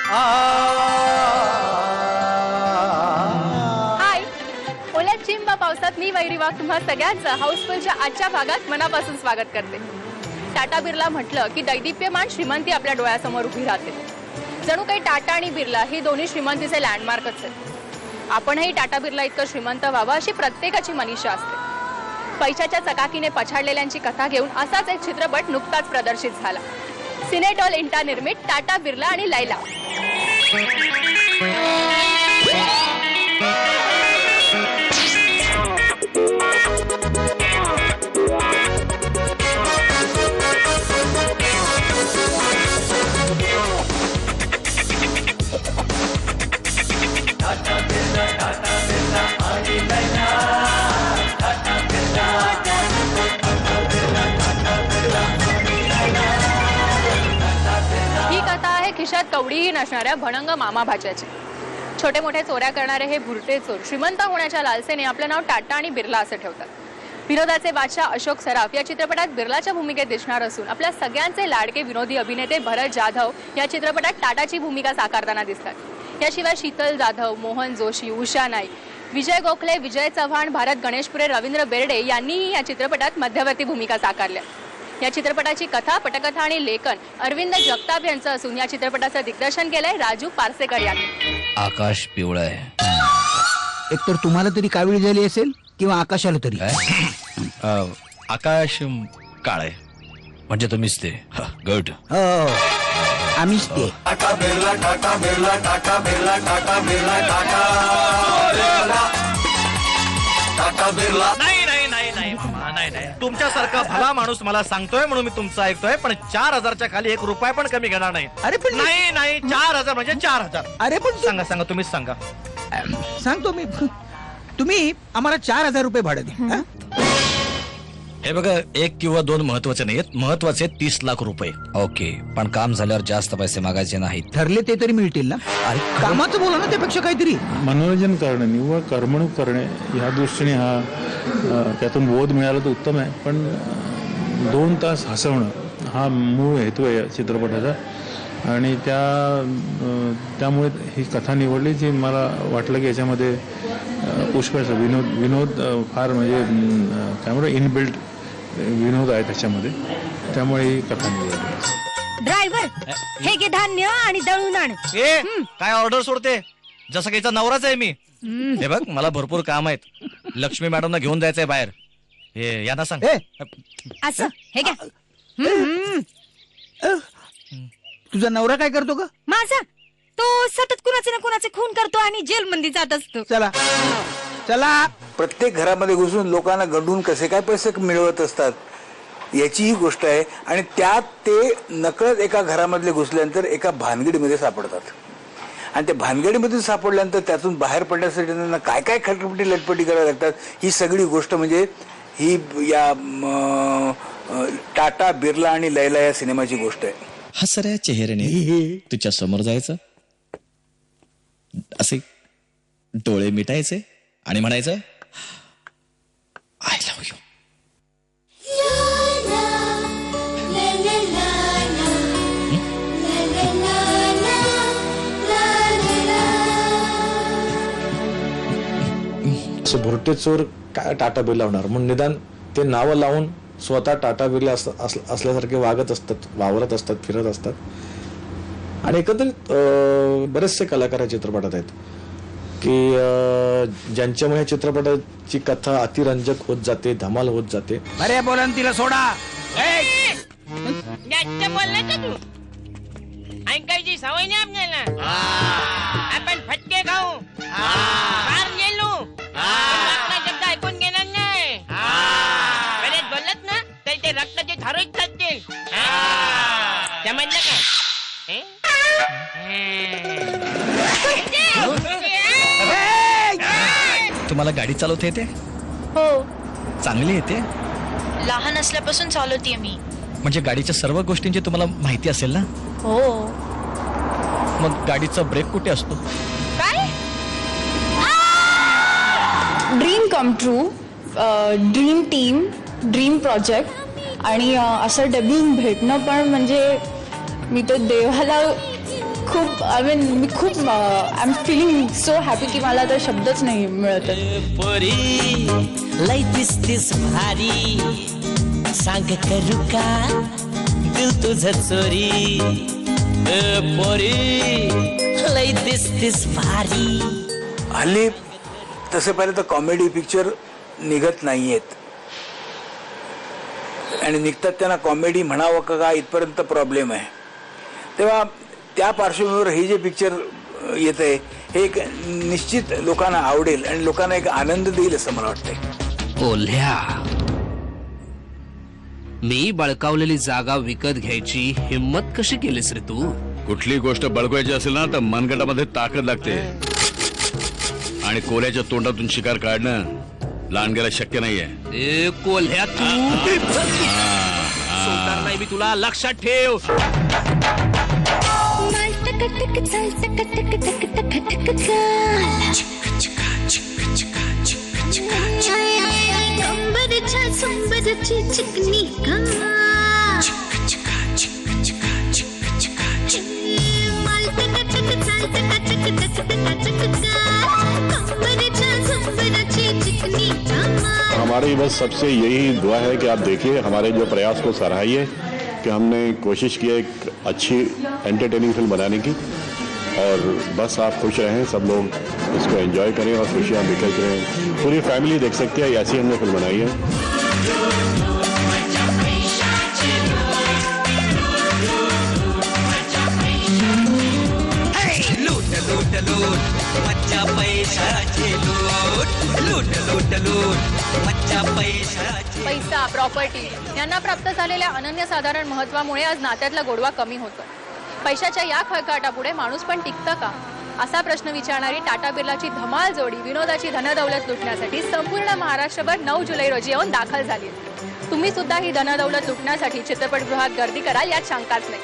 हाय, ओल्या चिंबा पावसात मी वैरी वाघ तुम्हा सगळ्यांचं हाऊसफुलच्या आजच्या भागात मनापासून स्वागत करते. टाटा बिर्ला म्हटलं की दैदिप्यमान श्रीमंती आपल्या डोळ्यासमोर उभी राहते. जणू काही टाटा आणि बिर्ला ही दोन्ही श्रीमंतीचे लँडमार्कच आहेत. आपणही टाटा बिर्ला इतकं श्रीमंत व्हावं अशी प्रत्येकाची मनीषा असते. पैशाच्या चकाकीने पछाडलेल्यांची कथा घेऊन असाच एक चित्रपट नुकताच प्रदर्शित झाला. सिनेडॉल इंटा निर्मित टाटा बिर्ला आणि लैला. ही कथा आहे खिशात कवडीही नसणाऱ्या भणंग मामा भाच्याची. छोटे मोठे चोऱ्या करणारे हे भुरटे चोर श्रीमंत होण्याच्या लालसेने आपलं नाव टाटा आणि बिर्ला असं ठेवतात. विनोदाचे बादशाह अशोक सराफ या चित्रपटात बिर्लाच्या भूमिकेत दिसणार असून आपल्या सगळ्यांचे लाडके विनोदी अभिनेते भरत जाधव या चित्रपटात टाटाची भूमिका साकारताना दिसतात. याशिवाय शीतल जाधव, मोहन जोशी, उषा नाईक, विजय गोखले, विजय चव्हाण, भारत गणेशपुरे, रवींद्र बेर्डे यांनीही या चित्रपटात मध्यवर्ती भूमिका साकारल्या. या चित्रपटाची कथा, पटकथा आणि लेखन अरविंद जगताप यांचं असून या चित्रपटाचं दिग्दर्शन केलंय राजू पारसेकर यांनी. आकाश पिवळं आहे. एकतर तुम्हाला तरी कावीळ झाली असेल किंवा आकाशाला तरी. आकाश काळ आहे म्हणजे तुम्हीच ते. गुड. हो, आम्हीच ते. टाटा बिर्ला, टाटा बिर्ला, टाटा बिर्ला, टाटा बिर्ला, टाटा बिर्ला. नाही नाही नाही नाही नाही नाही, तुमच्यासारखा भला माणूस मला सांगतोय म्हणून मी तुमचं ऐकतोय, पण 4000च्या खाली 1 रुपया पण कमी घेणार नाही. अरे पण नाही नाही, 4000 म्हणजे 4000. अरे पण सांगा सांगा, तुम्हीच सांगा. सांगतो मी. तुम्ही आम्हाला 4000 रुपये भाडं द्या. हे बघा, 1 किंवा 2 महत्वाचे नाहीत, महत्वाचे 30 लाख रुपये. ओके, पण काम झाल्यावर जास्त पैसे मागायचे नाहीत. ठरले ते तरी मिळतील ना. अरे कामाचं बोला ना, त्यापेक्षा काहीतरी. मनोरंजन करणे निव्वळ करमणूक करणे ह्या दृष्टीने त्यातून बोध मिळाला तर उत्तम आहे, पण 2 तास हसवणं हा मूळ हेतू आहे या चित्रपटाचा. आणि त्यामुळे ही कथा निवडली, जी मला वाटलं की याच्यामध्ये पुष्कळचा विनोद फार म्हणजे काय म्हणतो इनबिल्ट विनोद आहे त्याच्यामध्ये, त्यामुळे ही कथा निवडली. ड्रायव्हर, हे घे धान्य आणि दळून आण. काय ऑर्डर सोडते, जसं काहीचा नवराच आहे मी. हे बघ, मला भरपूर काम आहेत. लक्ष्मी मॅडमना घेऊन जायचंय बाहेर. हे यांना सांग. असं हे घ्या. तुझा नवरा काय करतो का? माझा तो सतत कुणाचे ना कुणाचे खून करतो आणि जेलमध्ये जात असतो. चला चला. प्रत्येक घरामध्ये घुसून लोकांना गंडून कसे काय पैसे मिळवत असतात याची ही गोष्ट आहे. आणि त्यात ते नकळत एका घरामधले घुसल्यानंतर एका भानगडीमध्ये सापडतात. आणि त्या भानगडीमध्ये सापडल्यानंतर त्यातून बाहेर पडण्यासाठी त्यांना काय काय खटपटी लटपटी करायला लागतात. ही सगळी गोष्ट म्हणजे ही या टाटा बिर्ला आणि लैला या सिनेमाची गोष्ट आहे. हसऱ्या चेहऱ्याने तुझ्या समोर जायचं, असे डोळे मिटायचे आणि म्हणायचं आय लव्ह यू. भुरटे चोर काय टाटा बिर्ला होणार म्हणून निदान ते नावं लावून स्वतः टाटा बिर्ला असल्यासारखे वागत असतात, वावरत असतात, फिरत असतात. आणि एकंदरीत बरेचसे कलाकार या चित्रपटात आहेत की ज्यांच्यामुळे या चित्रपटाची कथा अतिरंजक होत जाते, धमाल होत जाते. अरे बोला तिला सोडा. ऐकायची सवय नाही आपल्याला. आपण फटके खाऊ, मार गेलो, शब्द ऐकून घेणार नाही. बरेच बोलत ना तर ते रक्ताचे धारोच चालतील. समजलं का? तुम्हाला गाडी चालवता येते? हो, चांगली येते. लहान असल्यापासून चालवतेय मी. म्हणजे गाडीच्या सर्व गोष्टींची तुम्हाला माहिती असेल ना? हो. मग गाडीचा ब्रेक कुठे असतो? काय? Dream come true, dream team, dream project आणि असं डेब्यू भेटणं पण म्हणजे मी तो देवाला खूप मी खूप I am feeling so happy की मला तर शब्दच नाही मिळत आहेत. पोरी लय दिसतीस भारी सांग करू का दिल तुझ चोरी पोरी लय दिसतीस भारी. हल्ली तसे पाहिलं तर कॉमेडी पिक्चर निघत नाहीयेत आणि निघतात त्यांना कॉमेडी म्हणावं का इथपर्यंत प्रॉब्लेम आहे. तेव्हा त्या पार्श्वभूमीवर हे जे पिक्चर येत आहे हे एक निश्चित लोकांना आवडेल आणि लोकांना एक आनंद देईल असं मला वाटतंय. ओल्ह्या, मी बळकावलेली जागा विकत घ्यायची हिम्मत कशी केलीस रे तू? कुठली गोष्ट बळकवायची असेल ना तर मनगटामध्ये ताकद लागते आणि कोल्याच्या तोंडातून शिकार काढणं लांडग्याला शक्य नाहीये. ए कोल्ह्या, तू सोडणार नाही मी तुला, लक्षात ठेव. हमारी बस सबसे यही दुआ है कि आप देखिए हमारे जो प्रयास को सराहिए कि हमने कोशिश की एक अच्छी एंटरटेनिंग फिल्म बनाने की और बस आप खुश रहें, सब लोग इसको एंजॉय करें और खुशियाँ बिखर करें. पूरी फैमिली देख सकती है, ऐसी हमने फिल्म बनाई है. पैसा, प्रॉपर्टी यांना प्राप्त झालेल्या अनन्यसाधारण महत्वामुळे आज नात्यातला गोडवा कमी होतो. पैशाच्या या खळखळाटापुढे माणूस पण टिकतं का असा प्रश्न विचारणारी टाटा बिर्लाची धमाल जोडी विनोदाची धनदौलत लुटण्यासाठी संपूर्ण महाराष्ट्रभर 9 जुलै रोजी येऊन दाखल झाली. तुम्ही सुद्धा ही धनदौलत लुटण्यासाठी चित्रपटगृहात गर्दी कराल यात शंकाच नाही.